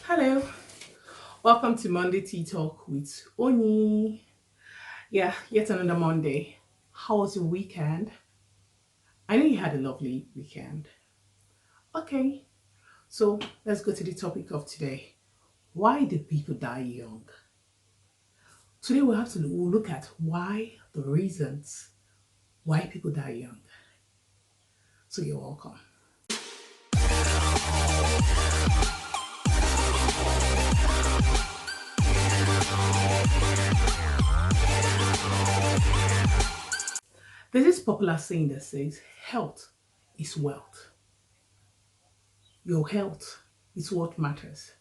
Hello, welcome to Monday Tea Talk with Oni. Yeah, yet another Monday. How was your weekend? I know you had a lovely weekend. Okay, so let's go to the topic of today. Why do people die young? Today we'll look at the reasons why people die young. So you're welcome. There's this popular saying that says health is wealth. Your health is what matters.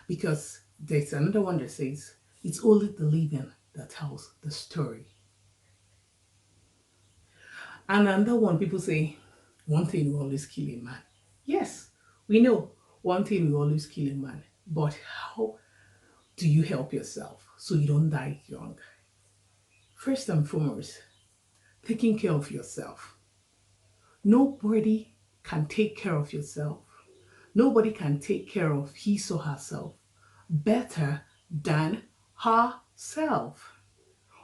Because there's another one that says it's only the living that tells the story. And another one, people say one thing will always kill a man. Yes, we know one thing will always kill a man. But how do you help yourself so you don't die young? First and foremost, taking care of yourself. Nobody can take care of yourself. Nobody can take care of his or herself better than herself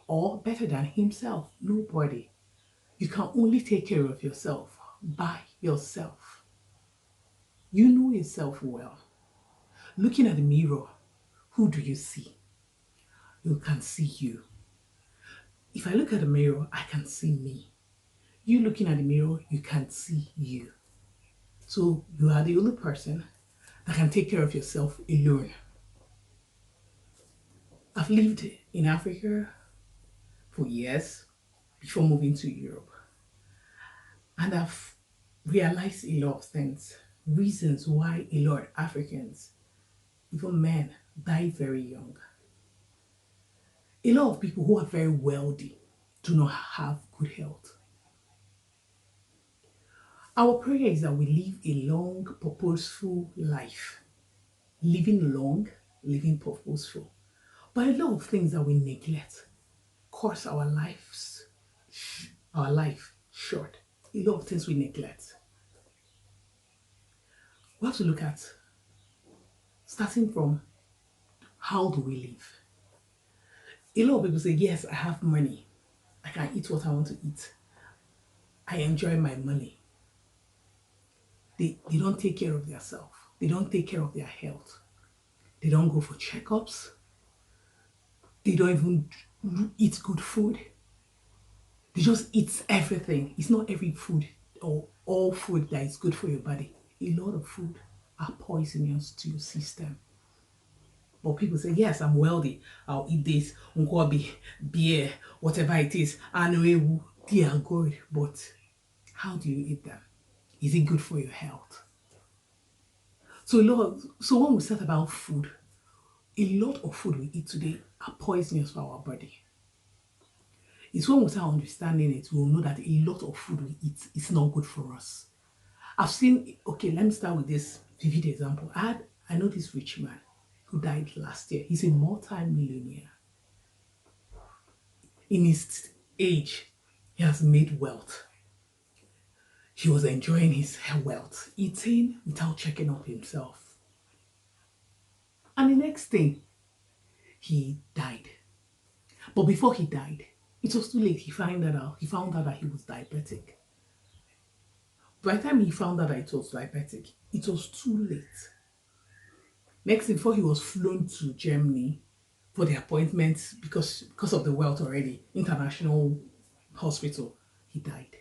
or better than himself. Nobody. You can only take care of yourself by yourself. You know yourself well. Looking at the mirror, who do you see? You can see you. If I look at the mirror, I can see me. You looking at the mirror, you can see you. So you are the only person that can take care of yourself alone. I've lived in Africa for years before moving to Europe. And I've realized a lot of things, reasons why a lot of Africans, even men, die very young. A lot of people who are very wealthy do not have good health. Our prayer is that we live a long, purposeful life. Living long, living purposeful. But a lot of things that we neglect cause our life short. A lot of things we neglect. We have to look at starting from how do we live. A lot of people say, yes, I have money. I can eat what I want to eat. I enjoy my money. They don't take care of themselves. They don't take care of their health. They don't go for checkups. They don't even eat good food. They just eat everything. It's not every food or all food that is good for your body. A lot of food are poisonous to your system. But people say, yes, I'm wealthy. I'll eat this, nkwobi, beer, whatever it is. I know they are good, but how do you eat them? Is it good for your health? So when we start about food, a lot of food we eat today are poisonous for our body. It's when we start understanding it, we'll know that a lot of food we eat is not good for us. Okay, let me start with this vivid example. I know this rich man who died last year. He's a multi-millionaire. In his age, he has made wealth. He was enjoying his wealth, eating without checking up himself. And the next thing, he died. But before he died, it was too late. He found out that he was diabetic. By the time he found out that it was diabetic, it was too late. Next thing, before he was flown to Germany for the appointment because of the wealth already, international hospital, he died.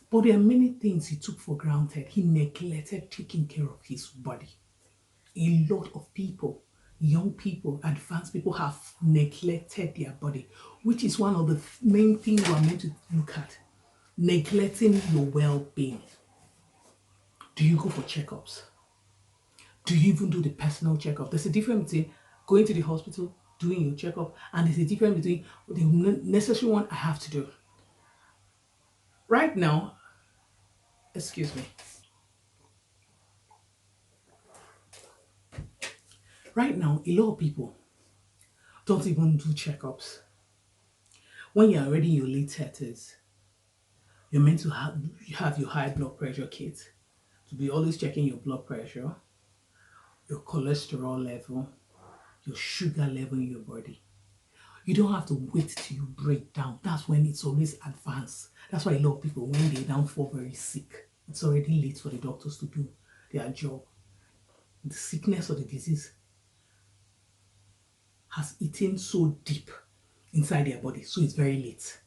But there are many things he took for granted. He neglected taking care of his body. A lot of people, young people, advanced people have neglected their body, which is one of the main things we are meant to look at. Neglecting your well-being. Do you go for checkups? Do you even do the personal checkup? There's a difference between going to the hospital, doing your checkup, and there's a difference between the necessary one I have to do. Right now, excuse me. Right now, a lot of people don't even do checkups. When you're already in your late 30s, you're meant to have your high blood pressure kit to be always checking your blood pressure, your cholesterol level, your sugar level in your body. You don't have to wait till you break down. That's when it's always advanced. That's why a lot of people, when they now fall very sick, it's already late for the doctors to do their job. The sickness or the disease has eaten so deep inside their body, so it's very late.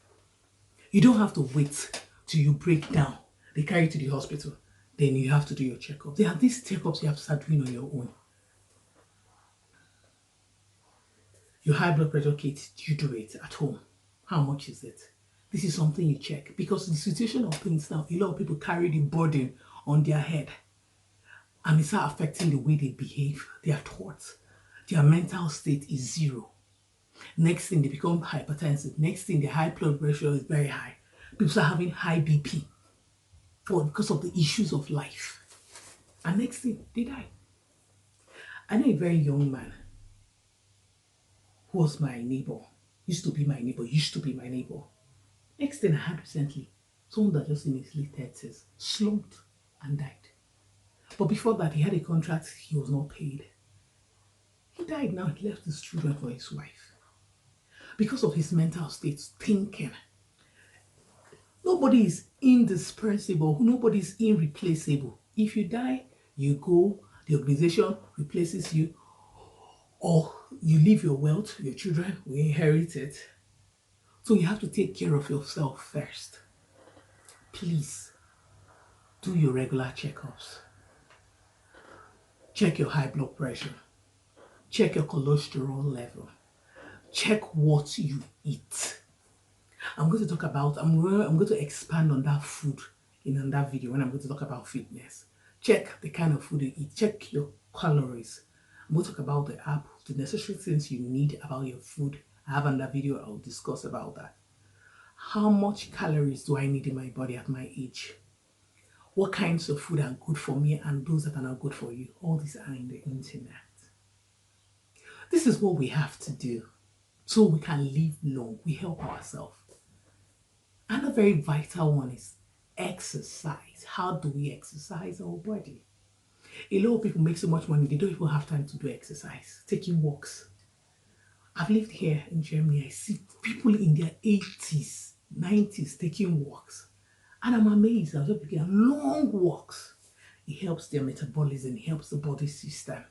You don't have to wait till you break down. They carry you to the hospital. Then you have to do your checkup. There are these checkups you have to start doing on your own. Your high blood pressure kit, you do it at home. How much is it? This is something you check because the situation of things now, a lot of people carry the burden on their head and it's affecting the way they behave, their thoughts. Their mental state is zero. Next thing, they become hypertensive. Next thing, their high blood pressure is very high. People start having high BP because of the issues of life. And next thing, they die. I know a very young man who was my neighbor, used to be my neighbor. Next thing I had recently, someone that just in his late 30s slumped and died. But before that, he had a contract he was not paid. He died now, he left his children for his wife. Because of his mental state, thinking. Nobody is indispensable, nobody is irreplaceable. If you die, you go, the organization replaces you, or you leave your wealth, your children will inherit it. So you have to take care of yourself first. Please, do your regular checkups. Check your high blood pressure. Check your cholesterol level. Check what you eat. I'm going to expand on that food in another video when I'm going to talk about fitness. Check the kind of food you eat. Check your calories. I'm going to talk about the app, the necessary things you need about your food. I have another video I'll discuss about that. How much calories do I need in my body at my age? What kinds of food are good for me and those that are not good for you? All these are in the internet. This is what we have to do so we can live long. We help ourselves. Another very vital one is exercise. How do we exercise our body? A lot of people make so much money, they don't even have time to do exercise, taking walks. I've lived here in Germany. I see people in their 80s, 90s taking walks. And I'm amazed. I was taking long walks. It helps their metabolism, it helps the body system.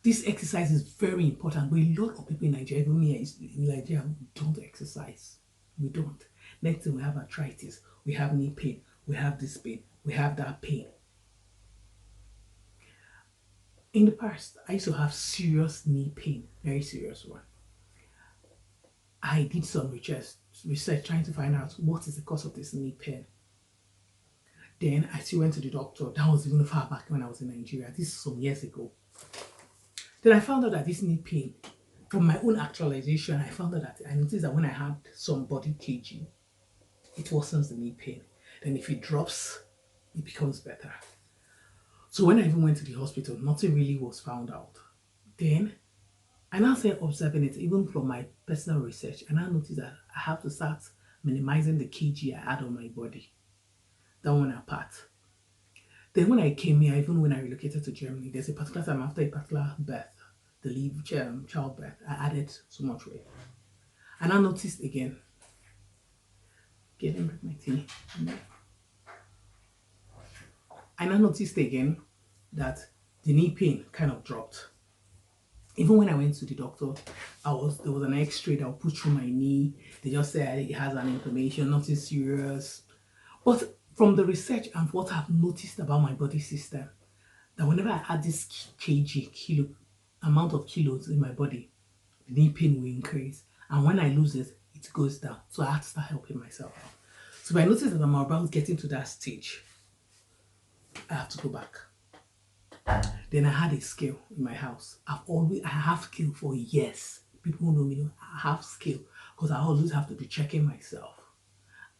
This exercise is very important, but a lot of people in Nigeria, even me in Nigeria, don't exercise. We don't. Next thing, we have arthritis, we have knee pain, we have this pain, we have that pain. In the past, I used to have serious knee pain, very serious one. I did some research trying to find out what is the cause of this knee pain. Then I still went to the doctor. That was even far back when I was in Nigeria. This is some years ago. Then I found out that this knee pain, from my own actualization, I found out that I noticed that when I had some body kg, it worsens the knee pain. Then if it drops, it becomes better. So when I even went to the hospital, nothing really was found out. Then I now started observing it even from my personal research, and I noticed that I have to start minimizing the kg I add on my body. That one apart. Then when I came here, even when I relocated to Germany, there's a particular time after a particular birth, the childbirth, I added so much weight. And I noticed again, getting my tea. And I noticed again that the knee pain kind of dropped. Even when I went to the doctor, there was an x-ray that was put through my knee. They just said it has an inflammation, nothing serious. But from the research and what I've noticed about my body system, that whenever I add this amount of kilos in my body, the knee pain will increase. And when I lose it, it goes down. So I have to start helping myself out. So if I notice that I'm about getting to that stage, I have to go back. Then I had a scale in my house. I have scale for years. People who know me know I have scale because I always have to be checking myself.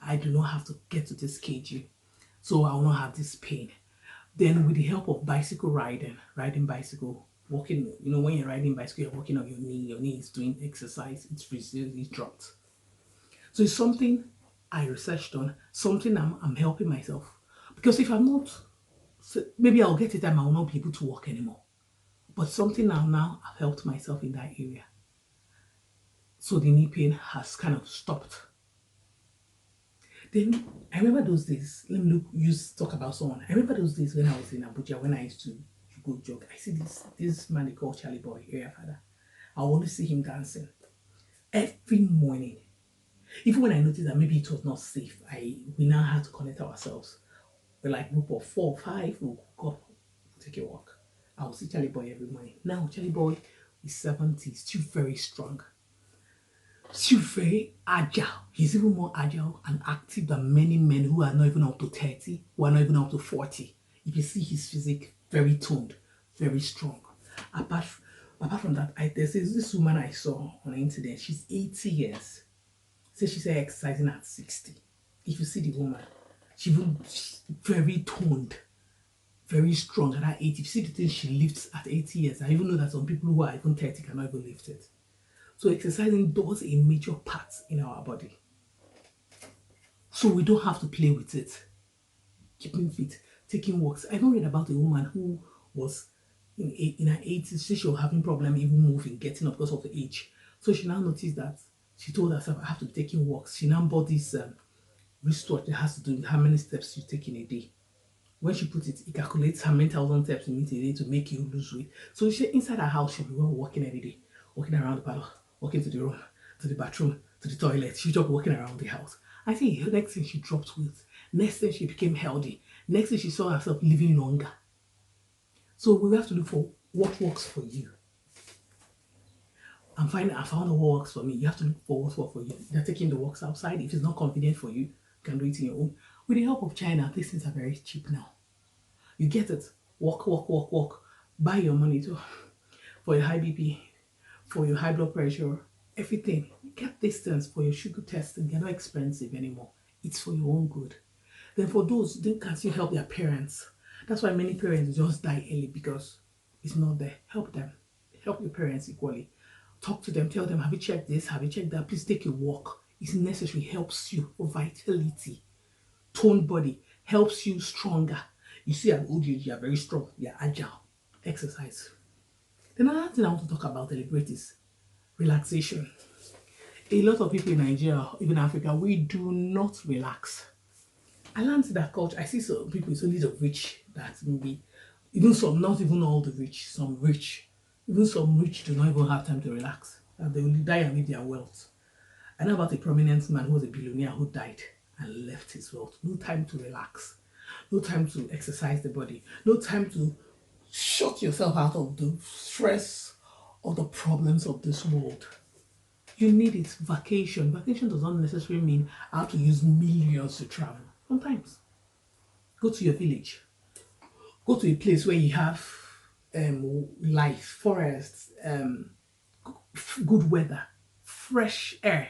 I do not have to get to this kg, so I will not have this pain. Then with the help of bicycle riding bicycle, walking, when you're riding bicycle, you're walking on your knee is doing exercise, it dropped. So it's something I researched on, something I'm helping myself. Because if I'm not So maybe I'll get a time I will not be able to walk anymore. But something now I've helped myself in that area. So the knee pain has kind of stopped. Then I remember those days. Let me talk about someone. I remember those days when I was in Abuja when I used to go jog. I see this man they call Charlie Boy, area father. I always see him dancing every morning. Even when I noticed that maybe it was not safe, we now had to connect ourselves. We're like a group of 4 or 5, we'll go up, take a walk. I will see Charlie Boy every morning. Now Charlie Boy is 70, still very strong, still very agile. He's even more agile and active than many men who are not even up to 30, who are not even up to 40. If you see his physique, very toned, very strong. Apart, apart from that, there's this woman I saw on the internet. She's 80 years. So she said exercising at 60. If you see the woman, she's very toned, very strong at that age. If you see the things she lifts at 80 years, I even know that some people who are even 30 cannot even lift it. So exercising does a major part in our body. So we don't have to play with it. Keeping fit, taking walks. I even read about a woman who was in her 80s. She was having problem even moving, getting up because of the age. So she now noticed that she told herself, I have to be taking walks. She now bought this wristwatch that has to do with how many steps you take in a day. When she puts it, it calculates how many thousand steps you need a day to make you lose weight. So she inside her house, she'll be walking every day, walking around the parlor, walking to the room, to the bathroom, to the toilet. She's just walking around the house. I think the next thing she dropped weight. Next thing she became healthy. Next thing she saw herself living longer. So we have to look for what works for you. I found out what works for me. You have to look for what works for you. You're taking the walks outside. If it's not convenient for you, you can do it in your own. With the help of China, these things are very cheap now. You get it. Walk, walk, walk, walk. Buy your monitor for your high BP, for your high blood pressure, everything. Get distance for your sugar testing. They're not expensive anymore. It's for your own good. Then for those, they can still help their parents. That's why many parents just die early because it's not there. Help them. Help your parents equally. Talk to them. Tell them, have you checked this? Have you checked that? Please take a walk. It's necessary. Helps you for vitality. Toned body. Helps you stronger. You see at old age, you are very strong. You are agile. Exercise. Then another thing I want to talk about, deliberate, is relaxation. A lot of people in Nigeria, even Africa, we do not relax. I learned that culture. I see some people, it's only the rich that maybe, even some, not even all the rich, some rich, even some rich do not even have time to relax. And they will die and leave their wealth. I know about a prominent man who was a billionaire who died and left his wealth. No time to relax. No time to exercise the body. No time to shut yourself out of the stress of the problems of this world. You need it. Vacation. Vacation does not necessarily mean I have to use millions to travel. Sometimes go to your village. Go to a place where you have life, forests, good weather, fresh air.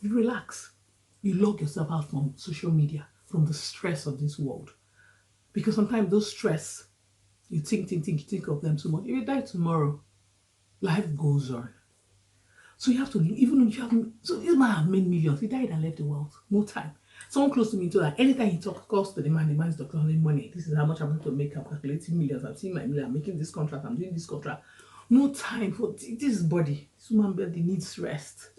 You relax. You log yourself out from social media, from the stress of this world. Because sometimes those stress, you think of them too much. If you die tomorrow, life goes on. So you have to, even if you have, so this man have made millions, he died and left the world. No time. Someone close to me told that anytime he calls to the man is calling money. This is how much I'm going to make. I'm calculating millions. I'm seeing my million. I'm making this contract. I'm doing this contract. No time for this body. This human body needs rest.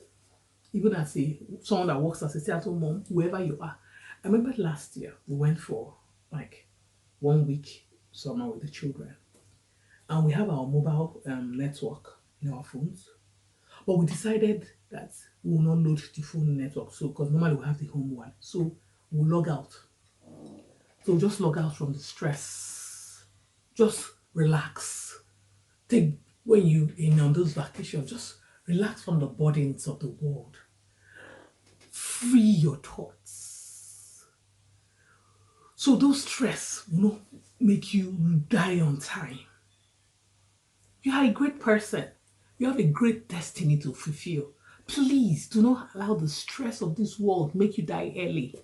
Even as someone that works as a stay-at-home mom, whoever you are. I remember last year we went for like 1 week summer with the children, and we have our mobile network in our phones. But we decided that we will not load the phone network, so because normally we have the home one. So we'll log out. So just log out from the stress. Just relax. Take when you on those vacations, just relax from the burdens of the world. Free your thoughts. So those stress will not make you die on time. You are a great person. You have a great destiny to fulfill. Please do not allow the stress of this world make you die early.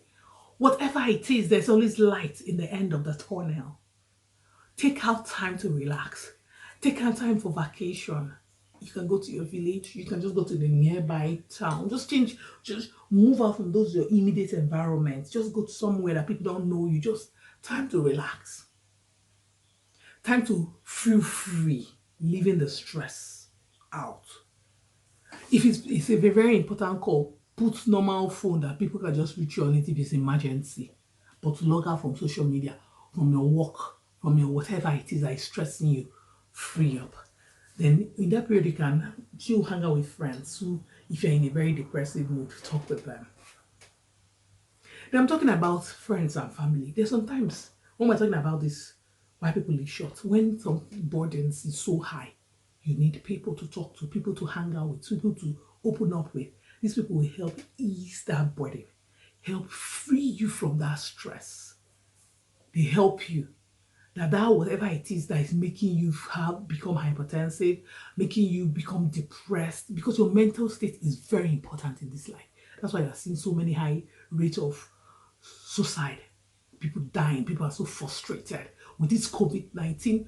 Whatever it is, there's always light in the end of the tunnel. Take out time to relax. Take out time for vacation. You can go to your village. You can just go to the nearby town. Just move out from your immediate environments. Just go to somewhere that people don't know you. Just time to relax. Time to feel free, leaving the stress out. If it's a very important call, put normal phone that people can just reach you on it if it's emergency. But to log out from social media, from your work, from your whatever it is that is stressing you, free up. Then in that period you can still hang out with friends who, if you're in a very depressive mood, talk with them. Then I'm talking about friends and family. There's sometimes when we're talking about this, why people is short, when some burdens is so high, you need people to talk to, people to hang out with, people to open up with. These people will help ease that burden, help free you from that stress. They help you that whatever it is that is making you have become hypertensive, making you become depressed, because your mental state is very important in this life. That's why you're seeing so many high rates of suicide, people dying, people are so frustrated with this COVID-19.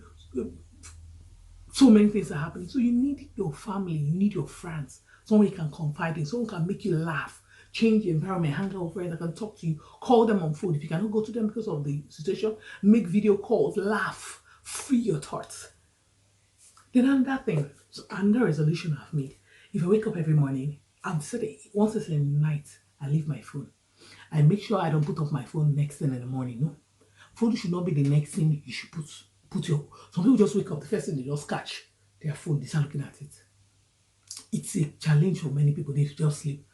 So many things are happening. So you need your family, you need your friends, someone you can confide in, someone can make you laugh, change the environment, hang out with friends that can talk to you, call them on phone. If you cannot go to them because of the situation, make video calls, laugh, free your thoughts. Then another thing, so another resolution I've made, if I wake up every morning, I've said it, once it's in the night, I leave my phone. I make sure I don't put off my phone next thing in the morning. No, phone should not be the next thing you should put your. Some people just wake up, the first thing they just catch their phone, they start looking at it. It's a challenge for many people. They just sleep.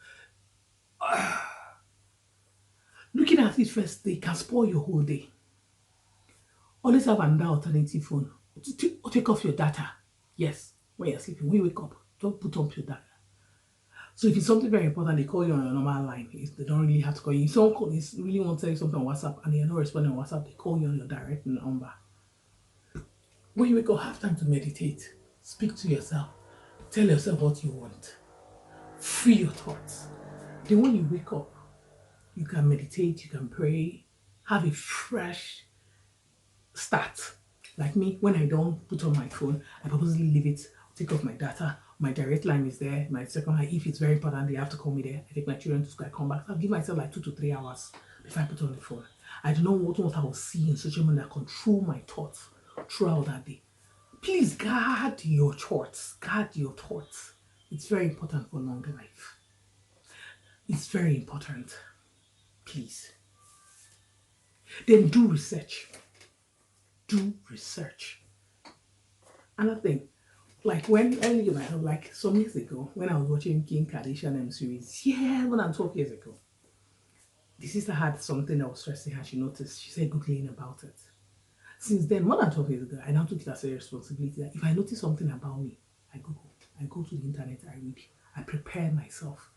Looking at it first, they can spoil your whole day. Always have another alternative phone. Take off your data. Yes, when you're sleeping, when you wake up, don't put on your data. So if it's something very important, they call you on your normal line. They don't really have to call you. If someone really want to tell you something on WhatsApp and you're not responding on WhatsApp, they call you on your direct number. When you wake up, have time to meditate. Speak to yourself. Tell yourself what you want. Free your thoughts. Then when you wake up, you can meditate, you can pray, have a fresh start. Like me, when I don't put on my phone, I purposely leave it, take off my data. My direct line is there. My second line, if it's very important, they have to call me there. I take my children to school, I come back. I'll give myself like 2 to 3 hours before I put on the phone. I do not want what I will see in social media control my thoughts throughout that day. Please guard your thoughts. Guard your thoughts. It's very important for long life. It's very important. Please. Then do research. Do research. Another thing, like like some years ago, when I was watching Kim Kardashian series, more than 12 years ago, the sister had something that was stressing her. She noticed. She said Googling about it. Since then, more than 12 years ago, I now took it as a responsibility that if I notice something about me, I Google. I go to the internet, I read. I prepare myself.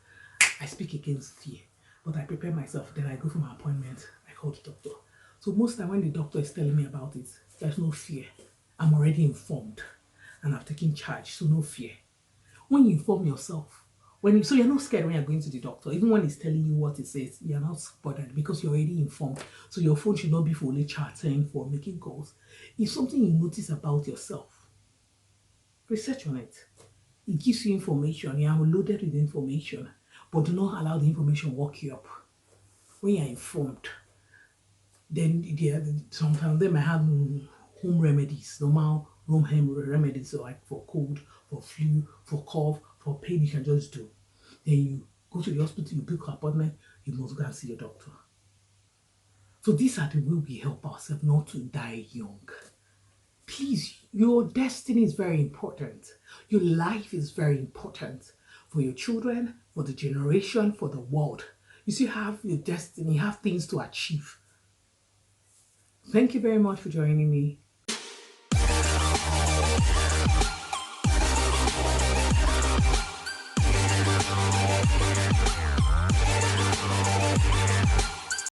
I speak against fear, but I prepare myself. Then I go for my appointment. I call the doctor. So most time when the doctor is telling me about it, there's no fear. I'm already informed and I've taken charge, so no fear. When you inform yourself, so you're not scared when you're going to the doctor. Even when he's telling you what it says, you're not bothered because you're already informed. So your phone should not be for only chatting, for making calls. If something you notice about yourself, research on it. It gives you information. You are loaded with information, but do not allow the information walk you up. When you're informed, then sometimes they might have home remedies, normal home remedies, so like for cold, for flu, for cough, for pain, you can just do. Then you go to the hospital, you book an appointment, you must go and see your doctor. So these are the way we help ourselves not to die young. Please, your destiny is very important. Your life is very important for your children, for the generation, for the world. You still have your destiny, you have things to achieve. Thank you very much for joining me.